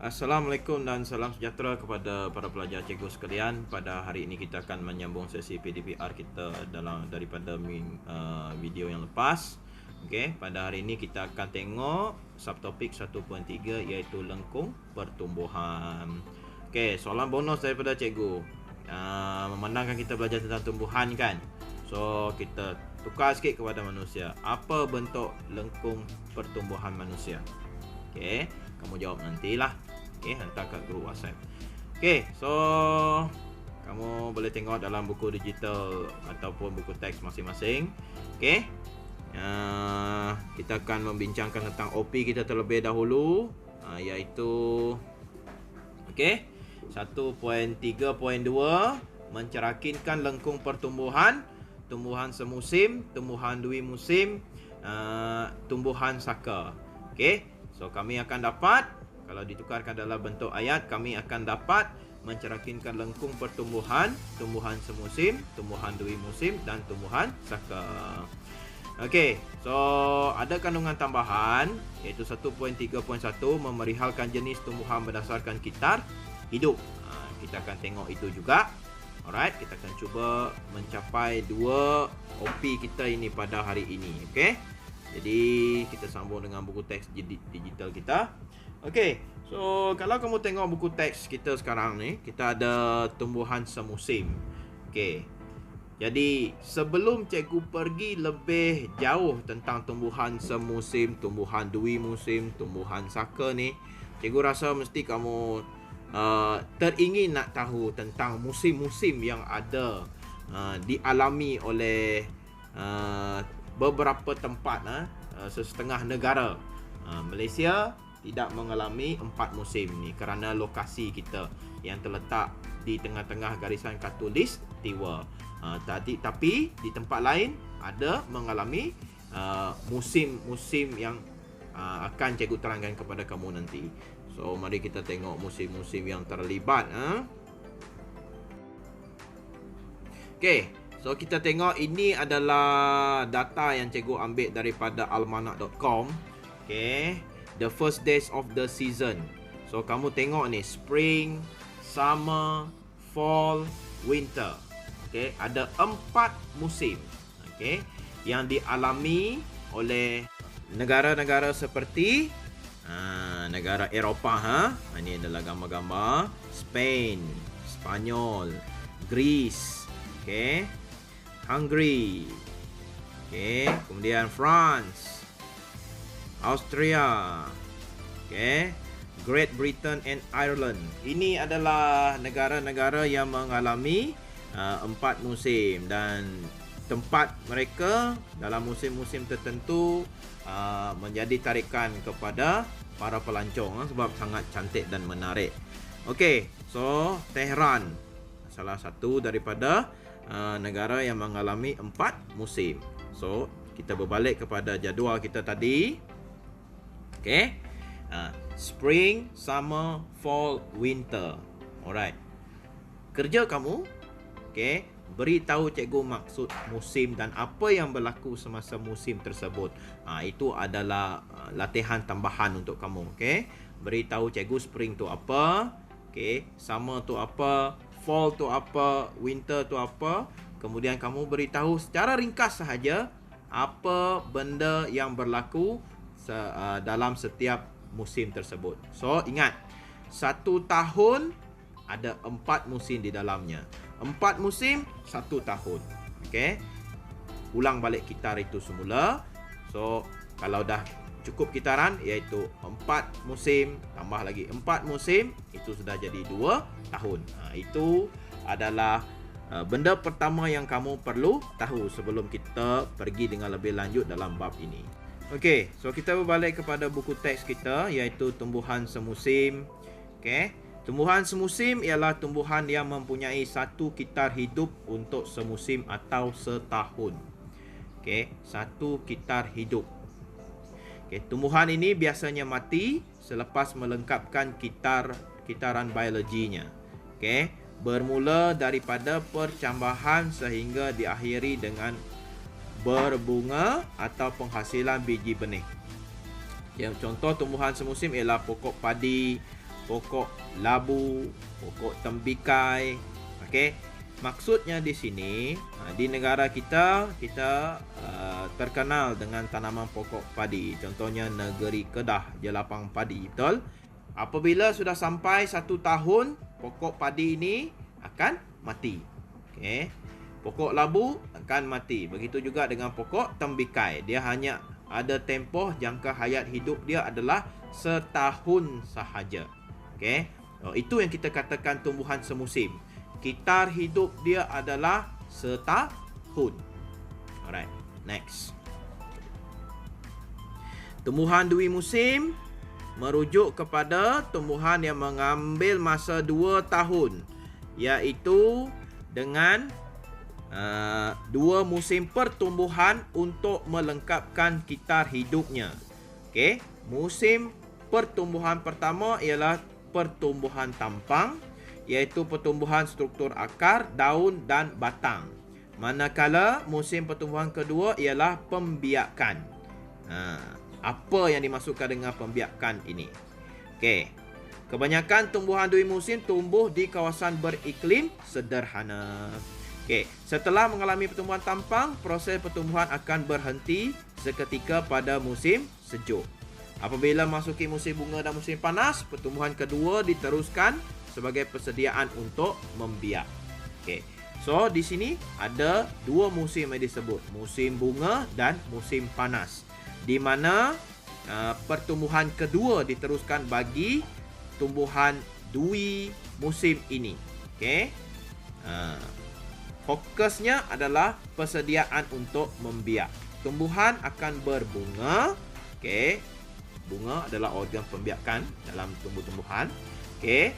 Assalamualaikum dan salam sejahtera kepada para pelajar cikgu sekalian. Pada hari ini kita akan menyambung sesi PDPR kita daripada video yang lepas. Okey, pada hari ini kita akan tengok subtopik 1.3 iaitu lengkung pertumbuhan. Okey, soalan bonus daripada cikgu. Memandangkan kita belajar tentang tumbuhan kan. So, kita tukar sikit kepada manusia. Apa bentuk lengkung pertumbuhan manusia? Okey, kamu jawab nantilah. Okey, hantar kat grup WhatsApp. Okey, so kamu boleh tengok dalam buku digital ataupun buku teks masing-masing. Okey. Kita akan membincangkan tentang OP kita terlebih dahulu, iaitu okey, 1.3.2 mencerakinkan lengkung pertumbuhan, tumbuhan semusim, tumbuhan dui musim, tumbuhan saka. Okey. So kami akan dapat, kalau ditukarkan dalam bentuk ayat, kami akan dapat mencerakinkan lengkung pertumbuhan, tumbuhan semusim, tumbuhan dui musim dan tumbuhan saka. Okey, so ada kandungan tambahan iaitu 1.3.1 memerihalkan jenis tumbuhan berdasarkan kitar hidup. Kita akan tengok itu juga. Alright, kita akan cuba mencapai 2 OP kita ini pada hari ini. Okey. Jadi kita sambung dengan buku teks digital kita. Okey, so kalau kamu tengok buku teks kita sekarang ni, kita ada tumbuhan semusim. Okey. Jadi sebelum cikgu pergi lebih jauh tentang tumbuhan semusim, tumbuhan dui musim, tumbuhan saka ni, cikgu rasa mesti kamu teringin nak tahu tentang musim-musim yang ada dialami oleh beberapa tempat, sesetengah negara. Malaysia tidak mengalami 4 musim ni kerana lokasi kita yang terletak di tengah-tengah garisan khatulistiwa. Tapi di tempat lain ada mengalami musim-musim yang akan cikgu terangkan kepada kamu nanti. So mari kita tengok musim-musim yang terlibat. Okey, so kita tengok ini adalah data yang cikgu ambil daripada almanac.com. Okey, the first days of the season. So kamu tengok ni, spring, summer, fall, winter. Okey, ada 4 musim. Okey, yang dialami oleh negara-negara seperti negara Eropah. Ini adalah gambar-gambar Spain, Spanyol, Greece, okey, Hungary, okey, kemudian France, Austria, okey, Great Britain and Ireland. Ini adalah negara-negara yang mengalami 4 musim dan tempat mereka dalam musim-musim tertentu menjadi tarikan kepada para pelancong sebab sangat cantik dan menarik. Okey, so Tehran salah satu daripada negara yang mengalami 4 musim. So kita berbalik kepada jadual kita tadi. Okey, spring, summer, fall, winter. Alright, kerja kamu, okey, beritahu cikgu maksud musim dan apa yang berlaku semasa musim tersebut. Itu adalah latihan tambahan untuk kamu. Okey, beritahu cikgu spring tu apa, okey, summer tu apa, fall tu apa, winter tu apa. Kemudian kamu beritahu secara ringkas sahaja apa benda yang berlaku dalam setiap musim tersebut. So ingat, 1 tahun ada 4 musim di dalamnya. 4 musim, 1 tahun. Okey, ulang balik kitar itu semula. So kalau dah cukup kitaran, iaitu 4 musim tambah lagi 4 musim, itu sudah jadi 2 tahun. Itu adalah benda pertama yang kamu perlu tahu sebelum kita pergi dengan lebih lanjut dalam bab ini. Okey, so kita berbalik kepada buku teks kita, iaitu tumbuhan semusim. Okey, tumbuhan semusim ialah tumbuhan yang mempunyai satu kitar hidup untuk semusim atau setahun. Okey, satu kitar hidup. Okey, tumbuhan ini biasanya mati selepas melengkapkan kitaran biologinya. Okey, bermula daripada percambahan sehingga diakhiri dengan berbunga atau penghasilan biji benih. Yang contoh tumbuhan semusim ialah pokok padi, pokok labu, pokok tembikai. Okey. Maksudnya di sini, di negara kita terkenal dengan tanaman pokok padi. Contohnya negeri Kedah, Jelapang padi, betul? Apabila sudah sampai 1 tahun, pokok padi ini akan mati. Okey. Pokok labu akan mati. Begitu juga dengan pokok tembikai. Dia hanya ada tempoh jangka hayat hidup dia adalah setahun sahaja. Okey. Itu yang kita katakan tumbuhan semusim. Kitar hidup dia adalah setahun. Alright, next. Tumbuhan dui musim merujuk kepada tumbuhan yang mengambil masa 2 tahun, iaitu dengan 2 musim pertumbuhan untuk melengkapkan kitar hidupnya. Okey, musim pertumbuhan pertama ialah pertumbuhan tampang, iaitu pertumbuhan struktur akar, daun dan batang. Manakala musim pertumbuhan kedua ialah pembiakan. Apa yang dimaksudkan dengan pembiakan ini? Okey. Kebanyakan tumbuhan dui musim tumbuh di kawasan beriklim sederhana. Okey, setelah mengalami pertumbuhan tampang, proses pertumbuhan akan berhenti seketika pada musim sejuk. Apabila masuki musim bunga dan musim panas, pertumbuhan kedua diteruskan sebagai persediaan untuk membiak. Okey. So di sini ada 2 musim yang disebut, musim bunga dan musim panas. Di mana pertumbuhan kedua diteruskan bagi tumbuhan dui musim ini. Okey. Fokusnya adalah persediaan untuk membiak. Tumbuhan akan berbunga. Okey. Bunga adalah organ pembiakan dalam tumbuh-tumbuhan. Okey.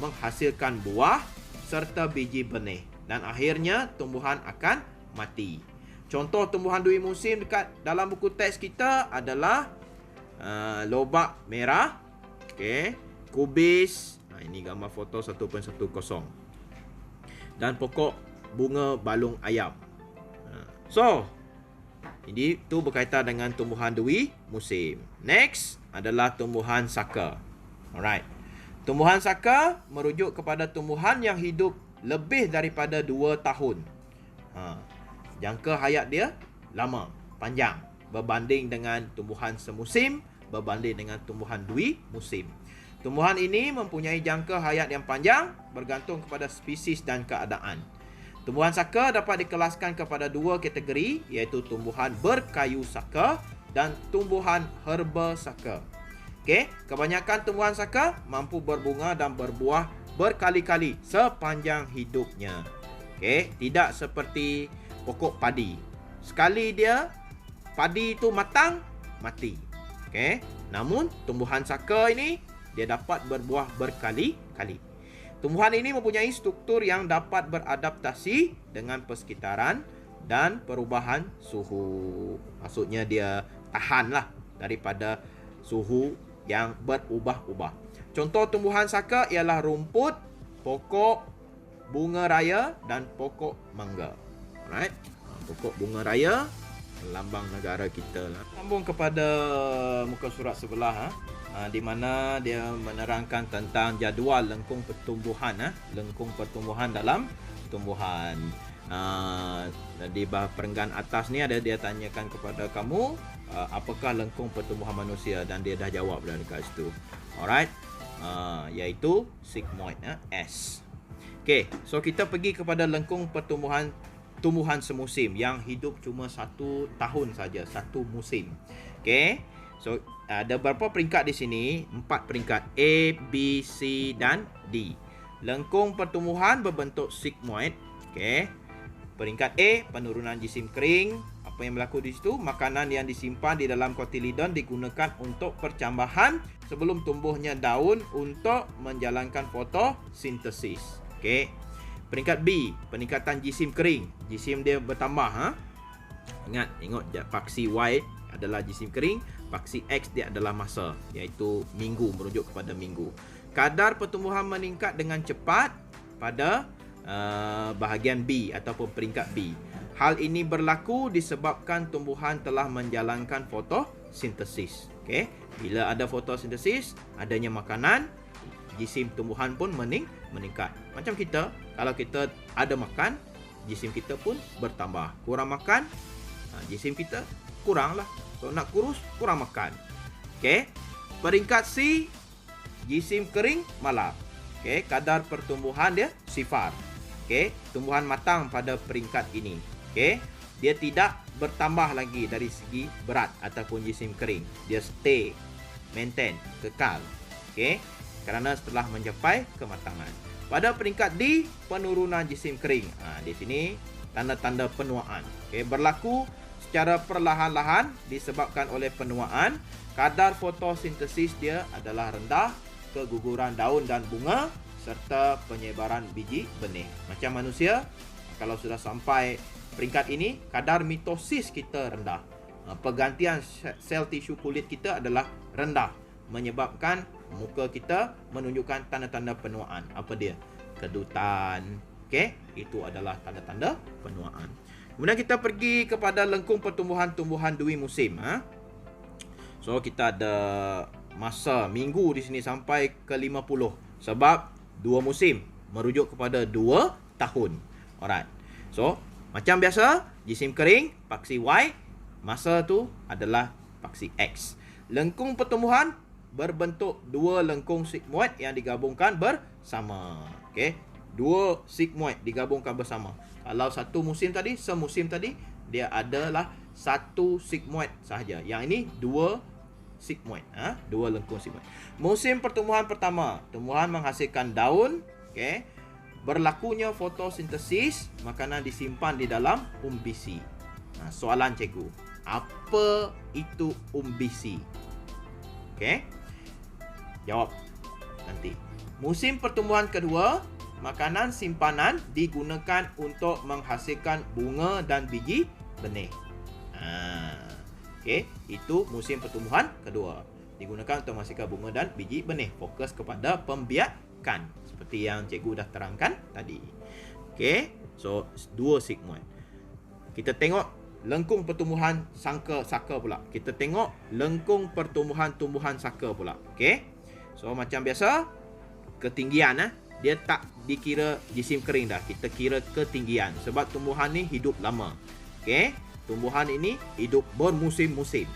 Menghasilkan buah serta biji benih, dan akhirnya tumbuhan akan mati. Contoh tumbuhan dui musim dekat dalam buku teks kita adalah lobak merah, okey, kubis, ini gambar foto 1.10, dan pokok bunga balung ayam. So ini tu berkaitan dengan tumbuhan dui musim. Next adalah tumbuhan saka. Alright. Tumbuhan saka merujuk kepada tumbuhan yang hidup lebih daripada 2 tahun. Jangka hayat dia lama, panjang berbanding dengan tumbuhan semusim, berbanding dengan tumbuhan dui musim. Tumbuhan ini mempunyai jangka hayat yang panjang bergantung kepada spesies dan keadaan. Tumbuhan saka dapat dikelaskan kepada 2 kategori, iaitu tumbuhan berkayu saka dan tumbuhan herba saka. Okey, kebanyakan tumbuhan saka mampu berbunga dan berbuah berkali-kali sepanjang hidupnya. Okey, tidak seperti pokok padi. Sekali dia padi itu matang, mati. Okey, namun tumbuhan saka ini dia dapat berbuah berkali-kali. Tumbuhan ini mempunyai struktur yang dapat beradaptasi dengan persekitaran dan perubahan suhu. Maksudnya dia tahanlah daripada suhu yang berubah-ubah. Contoh tumbuhan saka ialah rumput, pokok bunga raya dan pokok mangga. Alright. Pokok bunga raya, lambang negara kita lah. Sambung kepada muka surat sebelah, di mana dia menerangkan tentang jadual lengkung pertumbuhan, lengkung pertumbuhan dalam tumbuhan. Di perenggan atas ni ada dia tanyakan kepada kamu apakah lengkung pertumbuhan manusia, dan dia dah jawab dah dekat situ. Alright. Iaitu sigmoid, S. Okey, so kita pergi kepada lengkung pertumbuhan tumbuhan semusim yang hidup cuma 1 tahun saja, 1 musim. Okey. So ada berapa peringkat di sini? 4 peringkat, A, B, C dan D. Lengkung pertumbuhan berbentuk sigmoid. Okey. Peringkat A, penurunan jisim kering. Apa yang berlaku di situ? Makanan yang disimpan di dalam kotiledon digunakan untuk percambahan sebelum tumbuhnya daun untuk menjalankan fotosintesis. Okey. Peringkat B, peningkatan jisim kering. Jisim dia bertambah. Tengok faksi Y adalah jisim kering, faksi X dia adalah masa, iaitu minggu, merujuk kepada minggu. Kadar pertumbuhan meningkat dengan cepat pada bahagian B ataupun peringkat B. Hal ini berlaku disebabkan tumbuhan telah menjalankan fotosintesis. Okey, bila ada fotosintesis, adanya makanan, jisim tumbuhan pun meningkat. Macam kita, kalau kita ada makan, jisim kita pun bertambah. Kurang makan, jisim kita kuranglah. So nak kurus, kurang makan. Okey. Peringkat C, jisim kering malap. Okey, kadar pertumbuhan dia sifar. Okey, tumbuhan matang pada peringkat ini. Okey, dia tidak bertambah lagi dari segi berat ataupun jisim kering. Dia stay, maintain, kekal. Okey, kerana setelah mencapai kematangan. Pada peringkat D, penurunan jisim kering. Di sini tanda-tanda penuaan. Okey, berlaku secara perlahan-lahan disebabkan oleh penuaan. Kadar fotosintesis dia adalah rendah, keguguran daun dan bunga serta penyebaran biji benih. Macam manusia, kalau sudah sampai peringkat ini, kadar mitosis kita rendah. Pergantian sel tisu kulit kita adalah rendah, menyebabkan muka kita menunjukkan tanda-tanda penuaan. Apa dia? Kedutan. Okey, itu adalah tanda-tanda penuaan. Kemudian kita pergi kepada lengkung pertumbuhan tumbuhan dui musim. So kita ada masa minggu di sini sampai ke 50 sebab 2 musim merujuk kepada 2 tahun. Alright. So macam biasa, jisim kering paksi Y, masa tu adalah paksi X. Lengkung pertumbuhan berbentuk 2 lengkung sigmoid yang digabungkan bersama. Okey, 2 sigmoid digabungkan bersama. Kalau satu musim tadi, semusim tadi, dia adalah satu sigmoid sahaja. Yang ini 2 sigmoid, 2 lengkung sigmoid. Musim pertumbuhan pertama, tumbuhan menghasilkan daun. Okey, berlakunya fotosintesis, makanan disimpan di dalam umbisi. Soalan cikgu, apa itu umbisi? Okey, jawab nanti. Musim pertumbuhan kedua, makanan simpanan digunakan untuk menghasilkan bunga dan biji benih. Okey, itu musim pertumbuhan kedua. Digunakan untuk menghasilkan bunga dan biji benih. Fokus kepada pembiakan seperti yang cikgu dah terangkan tadi. Okey, so 2 sigmoid. Kita tengok lengkung pertumbuhan saka pula. Kita tengok lengkung pertumbuhan tumbuhan saka pula. Okey. So macam biasa, ketinggian dia tak dikira jisim kering dah. Kita kira ketinggian sebab tumbuhan ni hidup lama. Okey. Tumbuhan ini hidup bermusim-musim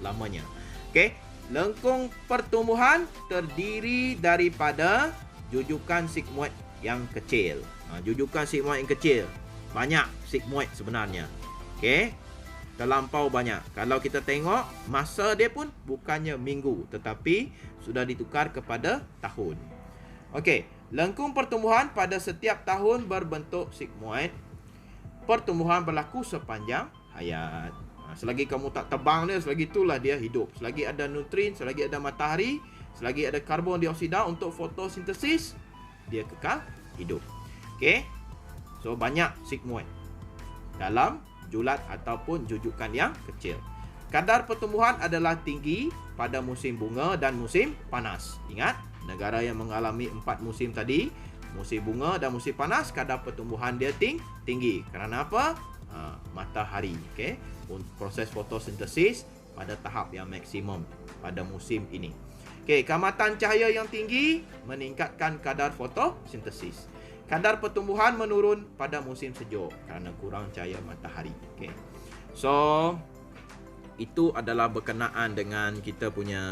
lamanya. Okey, lengkung pertumbuhan terdiri daripada jujukan sigmoid yang kecil. Jujukan sigmoid yang kecil. Banyak sigmoid sebenarnya. Okey, terlampau banyak. Kalau kita tengok, masa dia pun bukannya minggu tetapi sudah ditukar kepada tahun. Okey, lengkung pertumbuhan pada setiap tahun berbentuk sigmoid. Pertumbuhan berlaku sepanjang hayat. Selagi kamu tak tebang dia, selagi itulah dia hidup. Selagi ada nutrien, selagi ada matahari, selagi ada karbon dioksida untuk fotosintesis, dia kekal hidup. Okey. So banyak sigmoid dalam julat ataupun jujukan yang kecil. Kadar pertumbuhan adalah tinggi pada musim bunga dan musim panas. Ingat, negara yang mengalami 4 musim tadi, musim bunga dan musim panas, kadar pertumbuhan dia tinggi. Kerana apa? Matahari. Okey, proses fotosintesis pada tahap yang maksimum pada musim ini. Okey, kamatan cahaya yang tinggi meningkatkan kadar fotosintesis. Kadar pertumbuhan menurun pada musim sejuk kerana kurang cahaya matahari. Okey. So itu adalah berkenaan dengan kita punya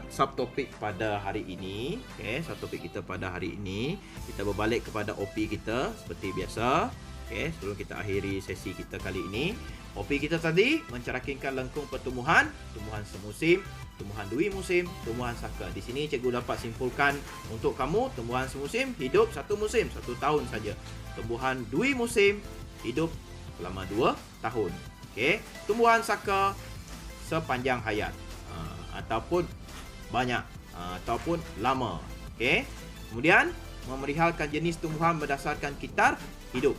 subtopik pada hari ini. Okey, subtopik kita pada hari ini. Kita berbalik kepada OP kita seperti biasa. Okey, sebelum kita akhiri sesi kita kali ini, OP kita tadi mencerahkan lengkung pertumbuhan, tumbuhan semusim, tumbuhan dui musim, tumbuhan saka. Di sini cikgu dapat simpulkan untuk kamu, tumbuhan semusim hidup 1 musim, 1 tahun saja. Tumbuhan dui musim hidup selama 2 tahun. Okey, tumbuhan saka sepanjang hayat ataupun banyak ataupun lama. Okey. Kemudian memerihalkan jenis tumbuhan berdasarkan kitar hidup.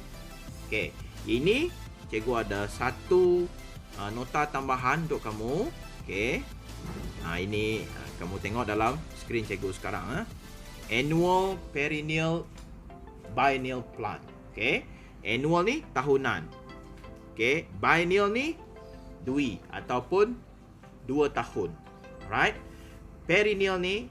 Okey, ini cikgu ada satu nota tambahan untuk kamu. Okey. Ini kamu tengok dalam skrin cikgu sekarang. Annual, perennial, biennial plant. Okey. Annual ni tahunan. Okey, biennial ni dui ataupun 2 tahun. Alright. Perennial ni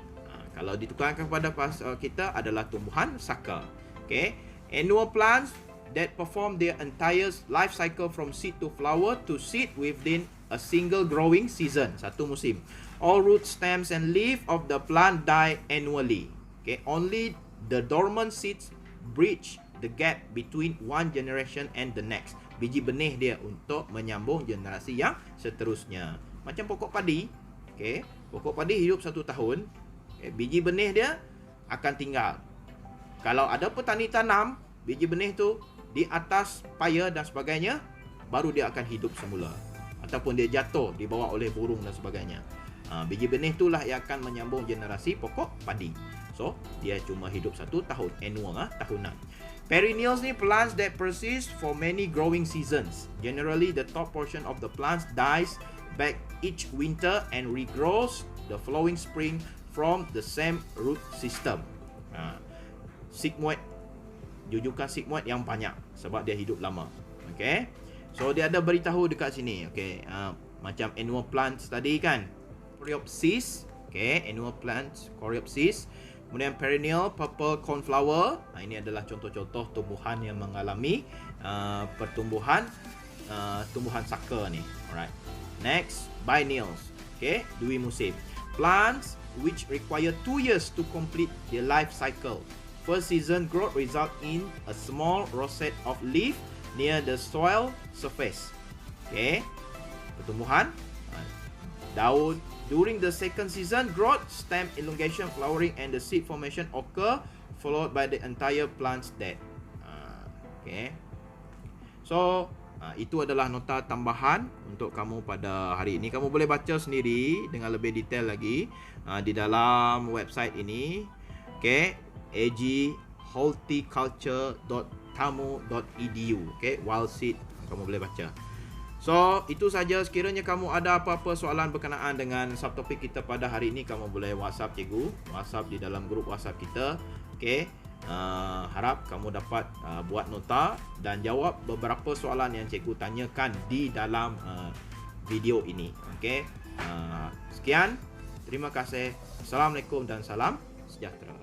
kalau ditukarkan kepada kita adalah tumbuhan saka. Okay. Annual plants that perform their entire life cycle from seed to flower to seed within a single growing season, satu musim. All root, stems and leaf of the plant die annually. Okay, only the dormant seeds bridge the gap between one generation and the next. Biji benih dia untuk menyambung generasi yang seterusnya. Macam pokok padi. Okay, pokok padi hidup 1 tahun. Okay, biji benih dia akan tinggal. Kalau ada petani tanam biji benih tu di atas paya dan sebagainya, baru dia akan hidup semula. Ataupun dia jatuh dibawa oleh burung dan sebagainya. Biji benih itulah yang akan menyambung generasi pokok padi. So, dia cuma hidup 1 tahun, annual, tahunan. Perennials ni plants that persist for many growing seasons. Generally, the top portion of the plants dies back each winter and regrows the following spring from the same root system. Sigmoid, jujukan sigmoid yang banyak sebab dia hidup lama. Okay, so dia ada beritahu dekat sini. Okay, macam annual plants tadi kan, Coreopsis. Okay, annual plants Coreopsis. Kemudian perennial purple cornflower. Ini adalah contoh-contoh tumbuhan yang mengalami pertumbuhan tumbuhan saka ni. Alright. Next, biennials. Okay, dui musim. Plants which require 2 years to complete their life cycle. First season growth result in a small rosette of leaf near the soil surface. Okay, pertumbuhan daun. During the second season, growth, stem elongation, flowering and the seed formation occur, followed by the entire plant's dead. Okay, so itu adalah nota tambahan untuk kamu pada hari ini. Kamu boleh baca sendiri dengan lebih detail lagi di dalam website ini. Okay, aghorticulture.tamu.edu. Okay, wild seed, kamu boleh baca. So, itu saja. Sekiranya kamu ada apa-apa soalan berkenaan dengan subtopik kita pada hari ini, kamu boleh WhatsApp cikgu, WhatsApp di dalam grup WhatsApp kita. Okay, harap kamu dapat buat nota dan jawab beberapa soalan yang cikgu tanyakan di dalam video ini. Okay, sekian. Terima kasih. Assalamualaikum dan salam sejahtera.